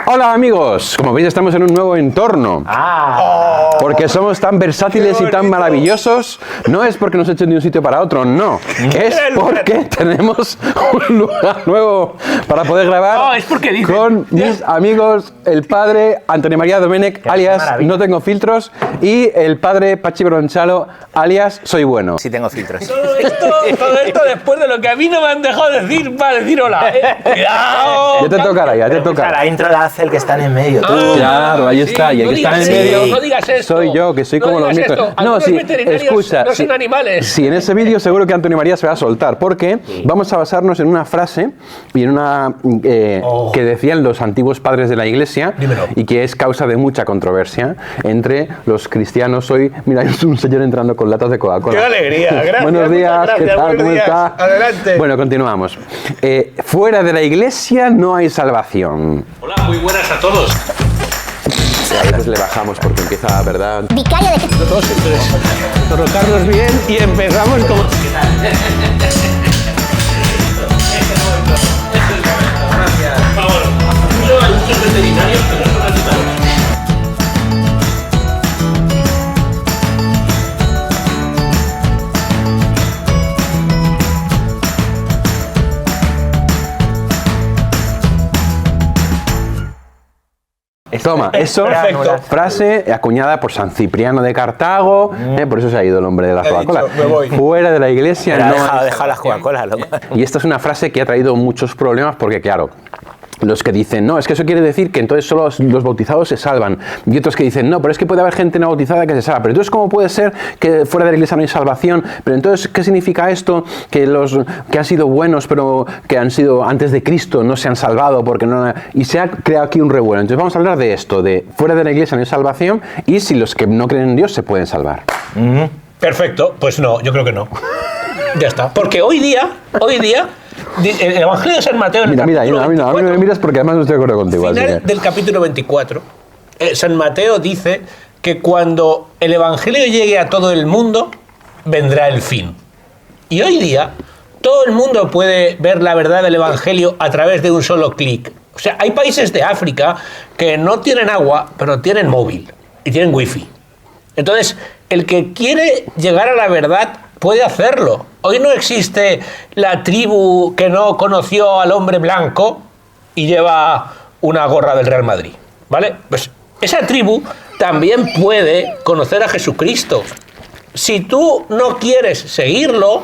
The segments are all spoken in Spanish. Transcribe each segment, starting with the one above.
Hola amigos, como veis estamos en un nuevo entorno. Porque somos tan versátiles y tan maravillosos. No es porque nos echen de un sitio para otro, no. Es porque tenemos un lugar nuevo para poder grabar con mis amigos, el padre Antonio María Domenech, alias No Tengo Filtros, y el padre Pachi Bronchalo, alias Soy Bueno. Sí tengo filtros. Todo esto después de lo que a mí no me han dejado decir para decir hola. ¡Cuidado! Ya te tocará, ya te tocará. La intro la hace el que está en el medio. Claro, ahí está. Y el que está en el medio no digas esto. soy yo, que soy como los micros. No, sí, escucha. No son animales. Sí, en ese vídeo seguro que Antonio María se va a soltar, porque vamos a basarnos en una frase y en una que decían los antiguos padres de la Iglesia. Dímelo. Y que es causa de mucha controversia entre los cristianos. Hoy, mira, es un señor entrando con latas de Coca-Cola. ¡Qué alegría! Gracias. Buenos días, gracias, ¿qué tal? ¿Cómo está? Adelante. Bueno, continuamos. Fuera de la Iglesia no hay salvación. Hola, muy buenas a todos. A veces le bajamos porque empieza, ¿verdad? Vicario de Cristo. Todos entonces, colocarnos bien y empezamos como... Toma, eso, Perfecto. frase acuñada por San Cipriano de Cartago, por eso se ha ido el hombre de la Coca-Cola. dicho, me voy. Fuera de la Iglesia Pero no ha hay dejado las Coca-Cola, loco. Y esta es una frase que ha traído muchos problemas porque, claro, los que dicen, no, es que eso quiere decir que entonces solo los bautizados se salvan. Y otros que dicen, no, pero es que puede haber gente no bautizada que se salva. Pero entonces, ¿cómo puede ser que fuera de la iglesia no hay salvación? Pero entonces, ¿qué significa esto? Que los que han sido buenos, pero que han sido antes de Cristo, no se han salvado porque no... Y se ha creado aquí un revuelo. Entonces vamos a hablar de esto, de fuera de la iglesia no hay salvación y si los que no creen en Dios se pueden salvar. Perfecto, pues no, yo creo que no. Ya está. Porque hoy día, el Evangelio de San Mateo... Mira, a mí no me miras porque además no estoy de acuerdo contigo. Final del capítulo 24, San Mateo dice que cuando el Evangelio llegue a todo el mundo, vendrá el fin. Y hoy día, todo el mundo puede ver la verdad del Evangelio a través de un solo clic. O sea, hay países de África que no tienen agua, pero tienen móvil y tienen wifi. Entonces, el que quiere llegar a la verdad puede hacerlo. Hoy no existe la tribu que no conoció al hombre blanco y lleva una gorra del Real Madrid, ¿vale? Pues esa tribu también puede conocer a Jesucristo. Si tú no quieres seguirlo,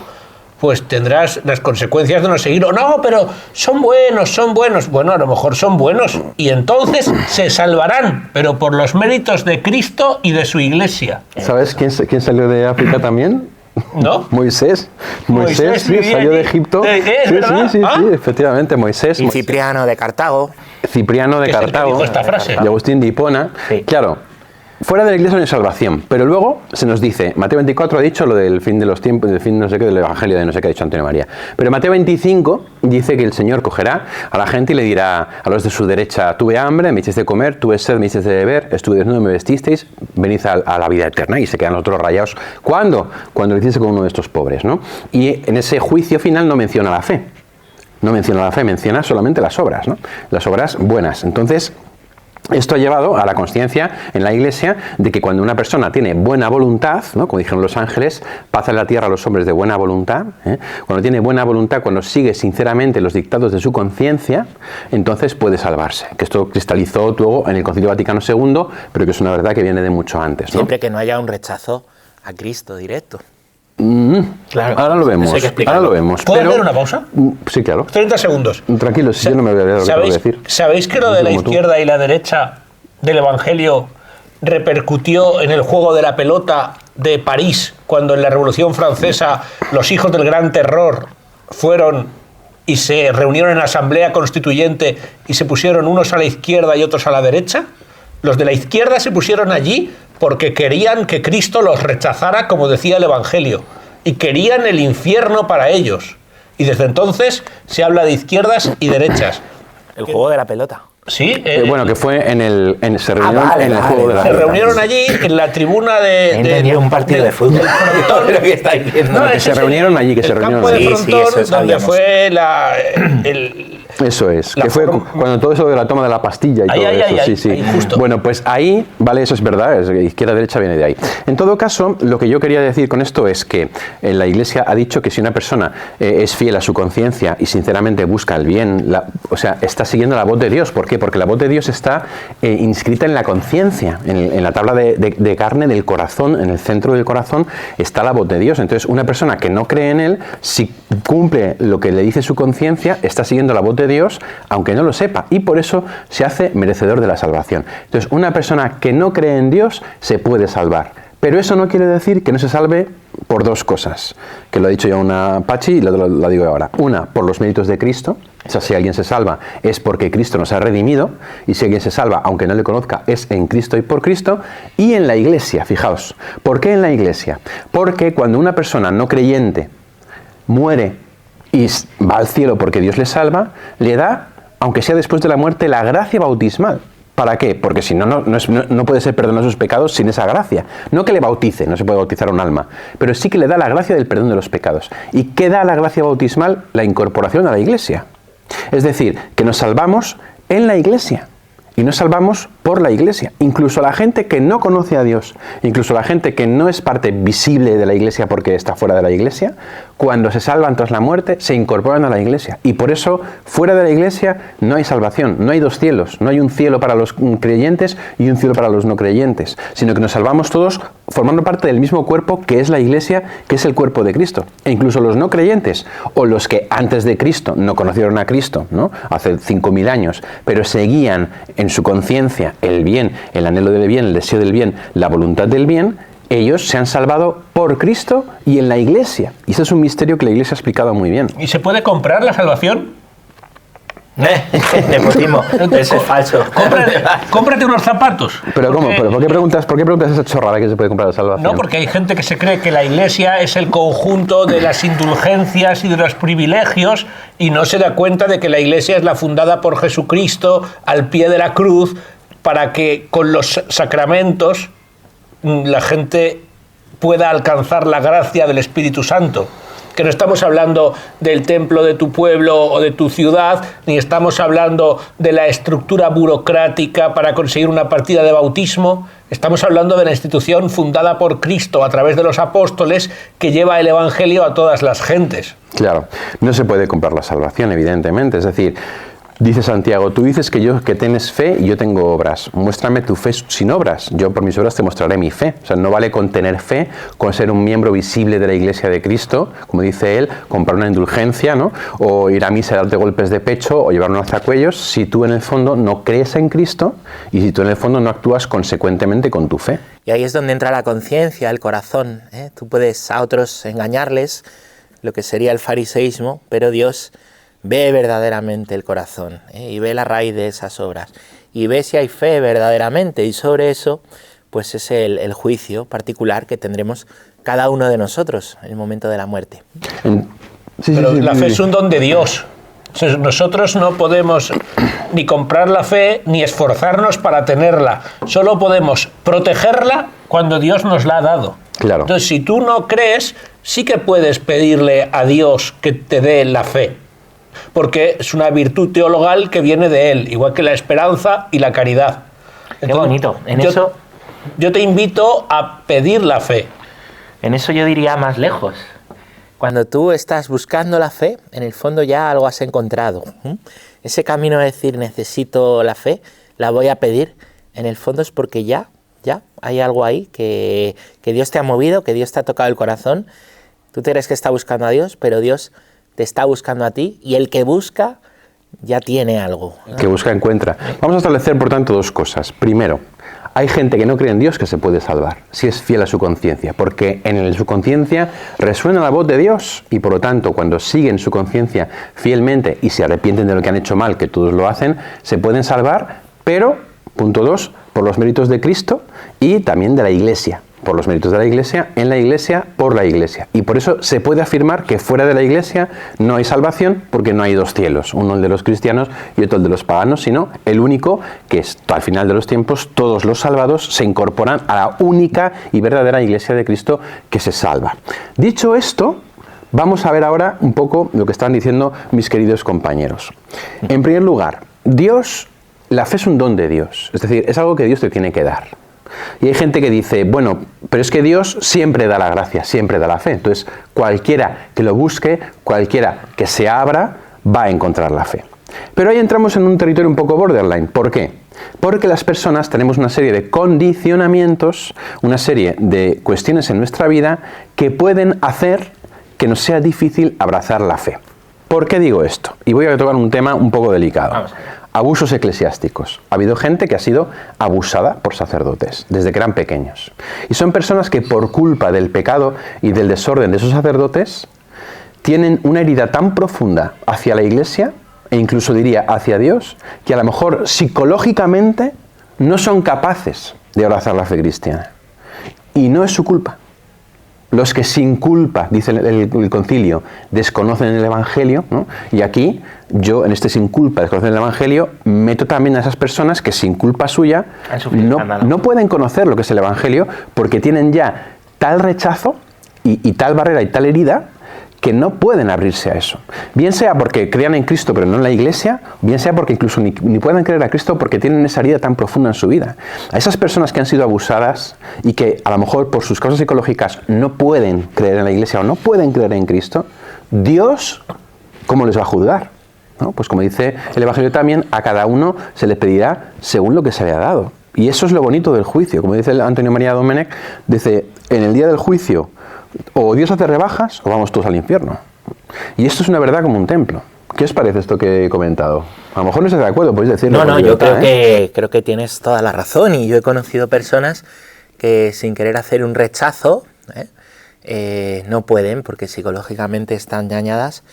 pues tendrás las consecuencias de no seguirlo. No, pero son buenos. Bueno, a lo mejor son buenos y entonces se salvarán, pero por los méritos de Cristo y de su iglesia. ¿Sabes quién salió de África también? ¿No? Moisés, sí, salió de Egipto. Sí, efectivamente, Moisés. Y Cipriano de Cartago. Cipriano de Que es el que Cartago. dijo esta frase. Y Agustín de Hipona. Sí. Claro, fuera de la iglesia no hay salvación. Pero luego se nos dice, Mateo 24 ha dicho lo del fin de los tiempos, del fin no sé qué, del evangelio de no sé qué ha dicho Antonio María. Pero Mateo 25 dice que el Señor cogerá a la gente y le dirá a los de su derecha, tuve hambre, me hicisteis de comer, tuve sed, me hicisteis de beber, estuve desnudo, me vestisteis, venid a la vida eterna. Y se quedan los otros rayados. ¿Cuándo? Cuando lo hiciese con uno de estos pobres, ¿no? Y en ese juicio final no menciona la fe. No menciona la fe, menciona solamente las obras, ¿no? Las obras buenas. Entonces, esto ha llevado a la consciencia en la Iglesia de que cuando una persona tiene buena voluntad, ¿no? Como dijeron los ángeles, paz en la tierra a los hombres de buena voluntad, cuando tiene buena voluntad, cuando sigue sinceramente los dictados de su conciencia, entonces puede salvarse. Que esto cristalizó luego en el Concilio Vaticano II, pero que es una verdad que viene de mucho antes, ¿no? Siempre que no haya un rechazo a Cristo directo. Claro. Ahora lo vemos. ¿Puedo hacer una pausa? Sí, claro. 30 segundos. Tranquilo, si yo no me voy a ver lo que tengo que decir. ¿Sabéis que lo de la izquierda y la derecha del Evangelio repercutió en el juego de la pelota de París, cuando en la Revolución Francesa los hijos del Gran Terror fueron y se reunieron en la Asamblea Constituyente y se pusieron unos a la izquierda y otros a la derecha? Los de la izquierda se pusieron allí porque querían que Cristo los rechazara, como decía el Evangelio, y querían el infierno para ellos. Y desde entonces se habla de izquierdas y derechas. El juego de la pelota. Sí. Bueno, que fue se reunieron en el juego de la Se pelota. reunieron allí en la tribuna de... Entendía un partido de fútbol. Lo que estáis diciendo. Que se reunieron allí, que se reunieron allí. allí. El campo de frontón, Sí, eso donde sabíamos. fue Eso es, La que fue forma- cuando todo eso de la toma de la pastilla y Ahí, todo ahí, eso, ahí, sí, ahí, sí. ahí, justo. Bueno, pues ahí, vale, eso es verdad, izquierda-derecha viene de ahí. En todo caso, lo que yo quería decir con esto es que la Iglesia ha dicho que si una persona es fiel a su conciencia y sinceramente busca el bien, o sea, está siguiendo la voz de Dios. ¿Por qué? Porque la voz de Dios está inscrita en la conciencia, en la tabla de carne del corazón, en el centro del corazón está la voz de Dios. Entonces, una persona que no cree en Él, si cumple lo que le dice su conciencia, está siguiendo la voz de Dios, aunque no lo sepa, y por eso se hace merecedor de la salvación. Entonces, una persona que no cree en Dios se puede salvar, pero eso no quiere decir que no se salve por dos cosas, que lo ha dicho ya una Pachi y la digo ahora. Una, por los méritos de Cristo, o sea, si alguien se salva es porque Cristo nos ha redimido, y si alguien se salva, aunque no le conozca, es en Cristo y por Cristo, y en la Iglesia, fijaos. ¿Por qué en la Iglesia? Porque cuando una persona no creyente muere y va al cielo porque Dios le salva, le da, aunque sea después de la muerte, la gracia bautismal. ¿Para qué? Porque si no, no puede ser perdonado sus pecados sin esa gracia. No que le bautice, no se puede bautizar a un alma, pero sí que le da la gracia del perdón de los pecados. ¿Y qué da la gracia bautismal? La incorporación a la Iglesia. Es decir, que nos salvamos en la Iglesia. Y nos salvamos por la Iglesia. Incluso la gente que no conoce a Dios, incluso la gente que no es parte visible de la Iglesia porque está fuera de la Iglesia, cuando se salvan tras la muerte, se incorporan a la Iglesia. Y por eso, fuera de la Iglesia no hay salvación, no hay dos cielos, no hay un cielo para los creyentes y un cielo para los no creyentes, sino que nos salvamos todos formando parte del mismo cuerpo que es la Iglesia, que es el cuerpo de Cristo. E incluso los no creyentes, o los que antes de Cristo no conocieron a Cristo, ¿no? Hace 5.000 años, pero seguían en su conciencia el bien, el anhelo del bien, el deseo del bien, la voluntad del bien, ellos se han salvado por Cristo y en la Iglesia. Y ese es un misterio que la Iglesia ha explicado muy bien. ¿Y se puede comprar la salvación? Nepotismo, eso es falso. Cómprate unos zapatos. ¿Pero cómo? Porque- ¿Por qué preguntas esa chorrada que se puede comprar la salvación? No, porque hay gente que se cree que la Iglesia es el conjunto de las indulgencias y de los privilegios y no se da cuenta de que la Iglesia es la fundada por Jesucristo al pie de la cruz para que con los sacramentos la gente pueda alcanzar la gracia del Espíritu Santo. Que no estamos hablando del templo de tu pueblo o de tu ciudad, ni estamos hablando de la estructura burocrática para conseguir una partida de bautismo. Estamos hablando de la institución fundada por Cristo a través de los apóstoles que lleva el Evangelio a todas las gentes. Claro, no se puede comprar la salvación, evidentemente. Es decir, dice Santiago, tú dices que tienes fe y yo tengo obras. Muéstrame tu fe sin obras. Yo por mis obras te mostraré mi fe. O sea, no vale con tener fe, con ser un miembro visible de la Iglesia de Cristo, como dice él, comprar una indulgencia, ¿no? O ir a misa y darte golpes de pecho o llevar unos alzacuellos, si tú en el fondo no crees en Cristo y si tú en el fondo no actúas consecuentemente con tu fe. Y ahí es donde entra la conciencia, el corazón, ¿eh? Tú puedes a otros engañarles, lo que sería el fariseísmo, pero Dios ve verdaderamente el corazón, ¿eh? Y ve la raíz de esas obras. Y ve si hay fe verdaderamente. Y sobre eso, pues es el juicio particular que tendremos cada uno de nosotros en el momento de la muerte. Pero la fe es un don de Dios. Nosotros no podemos ni comprar la fe ni esforzarnos para tenerla. Solo podemos protegerla cuando Dios nos la ha dado. Claro. Entonces, si tú no crees, sí que puedes pedirle a Dios que te dé la fe. Porque es una virtud teologal que viene de Él, igual que la esperanza y la caridad. Qué bonito. Yo te invito a pedir la fe. En eso yo diría más lejos. Cuando tú estás buscando la fe, en el fondo ya algo has encontrado. Ese camino de decir necesito la fe, la voy a pedir, en el fondo es porque ya hay algo ahí que Dios te ha movido, que Dios te ha tocado el corazón. Tú te crees que está buscando a Dios, pero Dios te está buscando a ti y el que busca ya tiene algo. El que busca encuentra. Vamos a establecer, por tanto, dos cosas. Primero, hay gente que no cree en Dios que se puede salvar, si es fiel a su conciencia, porque en su conciencia resuena la voz de Dios y por lo tanto cuando siguen su conciencia fielmente y se arrepienten de lo que han hecho mal, que todos lo hacen, se pueden salvar, pero, punto 2, por los méritos de Cristo y también de la Iglesia. Por los méritos de la Iglesia, en la Iglesia, por la Iglesia. Y por eso se puede afirmar que fuera de la Iglesia no hay salvación, porque no hay dos cielos, uno el de los cristianos y otro el de los paganos, sino el único que es, al final de los tiempos, todos los salvados se incorporan a la única y verdadera Iglesia de Cristo que se salva. Dicho esto, Vamos a ver ahora un poco lo que están diciendo mis queridos compañeros. En primer lugar, la fe es un don de Dios, es decir, es algo que Dios te tiene que dar. Y hay gente que dice, bueno, pero es que Dios siempre da la gracia, siempre da la fe. Entonces, cualquiera que lo busque, cualquiera que se abra, va a encontrar la fe. Pero ahí entramos en un territorio un poco borderline. ¿Por qué? Porque las personas tenemos una serie de condicionamientos, una serie de cuestiones en nuestra vida que pueden hacer que nos sea difícil abrazar la fe. ¿Por qué digo esto? Y voy a tocar un tema un poco delicado. Vamos allá. Abusos eclesiásticos. Ha habido gente que ha sido abusada por sacerdotes desde que eran pequeños. Y son personas que por culpa del pecado y del desorden de esos sacerdotes tienen una herida tan profunda hacia la Iglesia e incluso diría hacia Dios, que a lo mejor psicológicamente no son capaces de abrazar la fe cristiana. Y no es su culpa. Los que sin culpa, dice el concilio, desconocen el Evangelio, ¿no? Y aquí yo en este sin culpa, desconocen el Evangelio, meto también a esas personas que sin culpa suya no pueden conocer lo que es el Evangelio porque tienen ya tal rechazo y tal barrera y tal herida que no pueden abrirse a eso. Bien sea porque crean en Cristo pero no en la Iglesia, bien sea porque incluso ni pueden creer a Cristo porque tienen esa herida tan profunda en su vida. A esas personas que han sido abusadas y que a lo mejor por sus causas psicológicas no pueden creer en la Iglesia o no pueden creer en Cristo, Dios, ¿cómo les va a juzgar? ¿No? Pues como dice el Evangelio también, a cada uno se le pedirá según lo que se le ha dado. Y eso es lo bonito del juicio. Como dice Antonio María Domenech, dice, en el día del juicio, o Dios hace rebajas o vamos todos al infierno. Y esto es una verdad como un templo. ¿Qué os parece esto que he comentado? A lo mejor no estáis de acuerdo, podéis decirlo. No, yo creo que tienes toda la razón. Y yo he conocido personas que sin querer hacer un rechazo, no pueden, porque psicológicamente están dañadas,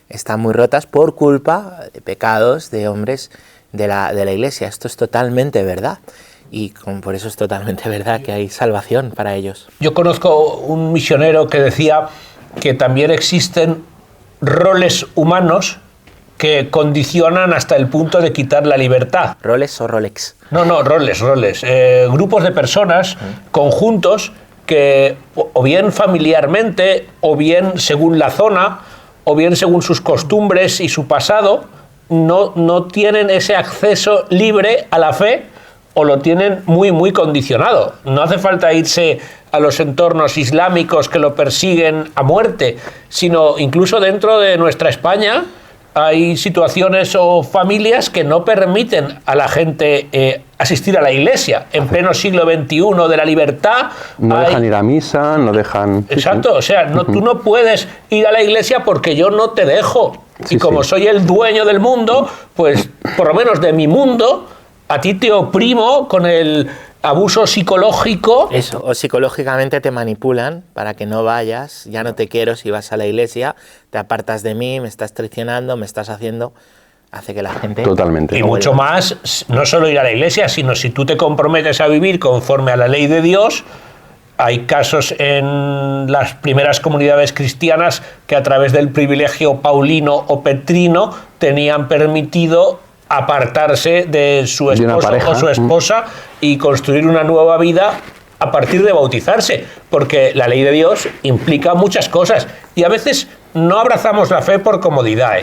están muy rotas por culpa de pecados de hombres de la Iglesia. Esto es totalmente verdad. Y por eso es totalmente verdad que hay salvación para ellos. Yo conozco un misionero que decía que también existen roles humanos que condicionan hasta el punto de quitar la libertad. ¿Roles o Rolex? No, roles. Grupos de personas, conjuntos, que o bien familiarmente, o bien según la zona, o bien según sus costumbres y su pasado, no tienen ese acceso libre a la fe, o lo tienen muy, muy condicionado. No hace falta irse a los entornos islámicos que lo persiguen a muerte, sino incluso dentro de nuestra España hay situaciones o familias que no permiten a la gente asistir a la iglesia. En pleno siglo XXI de la libertad... No dejan ir a misa, no dejan... Exacto, o sea, tú no puedes ir a la iglesia porque yo no te dejo. Y como soy el dueño del mundo, pues por lo menos de mi mundo... A ti te oprimo con el abuso psicológico. Eso, o psicológicamente te manipulan para que no vayas, ya no te quiero si vas a la iglesia, te apartas de mí, me estás traicionando, me estás haciendo... Hace que la gente... Totalmente. Y mucho más, no solo ir a la iglesia, sino si tú te comprometes a vivir conforme a la ley de Dios. Hay casos en las primeras comunidades cristianas que a través del privilegio paulino o petrino tenían permitido apartarse de su esposo o su esposa y construir una nueva vida a partir de bautizarse, porque la ley de Dios implica muchas cosas y a veces no abrazamos la fe por comodidad,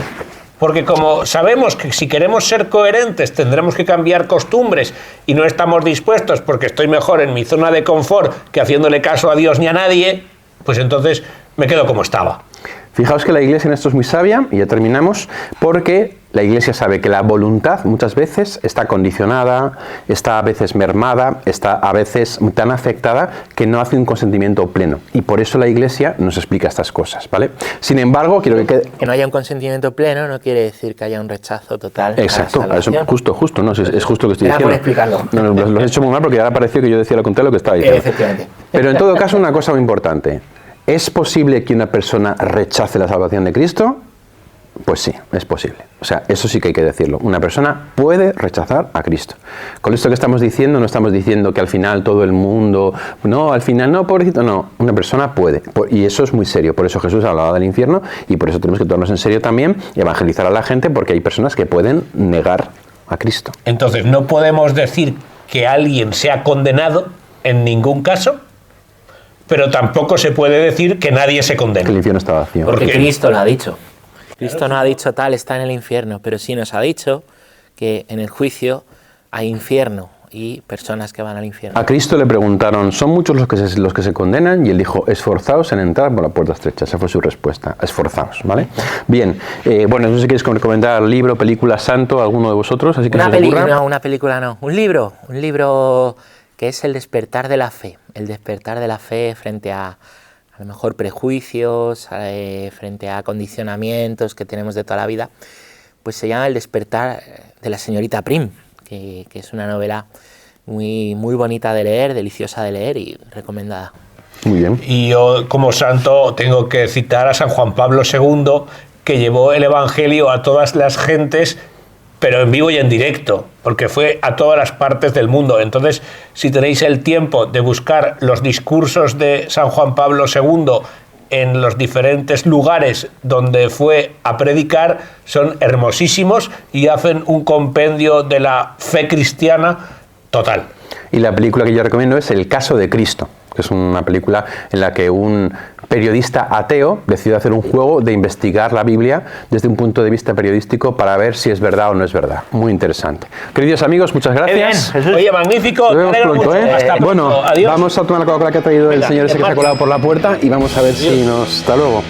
porque como sabemos que si queremos ser coherentes tendremos que cambiar costumbres y no estamos dispuestos porque estoy mejor en mi zona de confort que haciéndole caso a Dios ni a nadie, pues entonces me quedo como estaba. Fijaos que la Iglesia en esto es muy sabia, y ya terminamos, porque la Iglesia sabe que la voluntad muchas veces está condicionada, está a veces mermada, está a veces tan afectada que no hace un consentimiento pleno. Y por eso la Iglesia nos explica estas cosas, ¿vale? Sin embargo, quiero que... Que no haya un consentimiento pleno no quiere decir que haya un rechazo total. Exacto, eso, justo, no, es justo lo que estoy diciendo. Por explicarlo. No, lo he hecho muy mal porque ahora pareció que yo decía lo contrario de lo que estaba diciendo. Efectivamente. Pero en todo caso, una cosa muy importante. ¿Es posible que una persona rechace la salvación de Cristo? Pues sí, es posible. O sea, eso sí que hay que decirlo. Una persona puede rechazar a Cristo. Con esto que estamos diciendo, no estamos diciendo que al final todo el mundo... No, al final no, pobrecito, no. Una persona puede. Y eso es muy serio. Por eso Jesús hablaba del infierno y por eso tenemos que tomarnos en serio también y evangelizar a la gente, porque hay personas que pueden negar a Cristo. Entonces, no podemos decir que alguien sea condenado en ningún caso, pero tampoco se puede decir que nadie se Que el condena. infierno está vacío. ¿Por Porque qué? Cristo lo ha dicho. Cristo no ha dicho tal está en el infierno, pero sí nos ha dicho que en el juicio hay infierno y personas que van al infierno. A Cristo le preguntaron, ¿son muchos los que se condenan? Y él dijo, esforzaos en entrar por la puerta estrecha. Esa fue su respuesta, esforzaos, ¿vale? Bien, bueno, no sé si queréis recomendar libro, película, santo, alguno de vosotros, así que Una se os ocurra. película, no, una película no. Un libro que es El despertar de la fe. El despertar de la fe frente a lo mejor prejuicios, frente a condicionamientos que tenemos de toda la vida. Pues se llama El despertar de la señorita Prim, que es una novela muy, muy bonita de leer, deliciosa de leer y recomendada. Muy bien. Y yo, como santo, tengo que citar a San Juan Pablo II, que llevó el Evangelio a todas las gentes, pero en vivo y en directo, porque fue a todas las partes del mundo. Entonces, si tenéis el tiempo de buscar los discursos de San Juan Pablo II en los diferentes lugares donde fue a predicar, son hermosísimos y hacen un compendio de la fe cristiana total. Y la película que yo recomiendo es El caso de Cristo, que es una película en la que un periodista ateo decide hacer un juego de investigar la Biblia desde un punto de vista periodístico para ver si es verdad o no es verdad. Muy interesante. Queridos amigos, muchas gracias. Bien. Oye, magnífico. Nos Me vemos alegro pronto, mucho. ¿eh? Hasta Bueno, pronto. Adiós. vamos a tomar la Coca-Cola que ha traído el Venga, señor ese que se ha Martín. colado por la puerta y vamos a ver si nos... Hasta luego.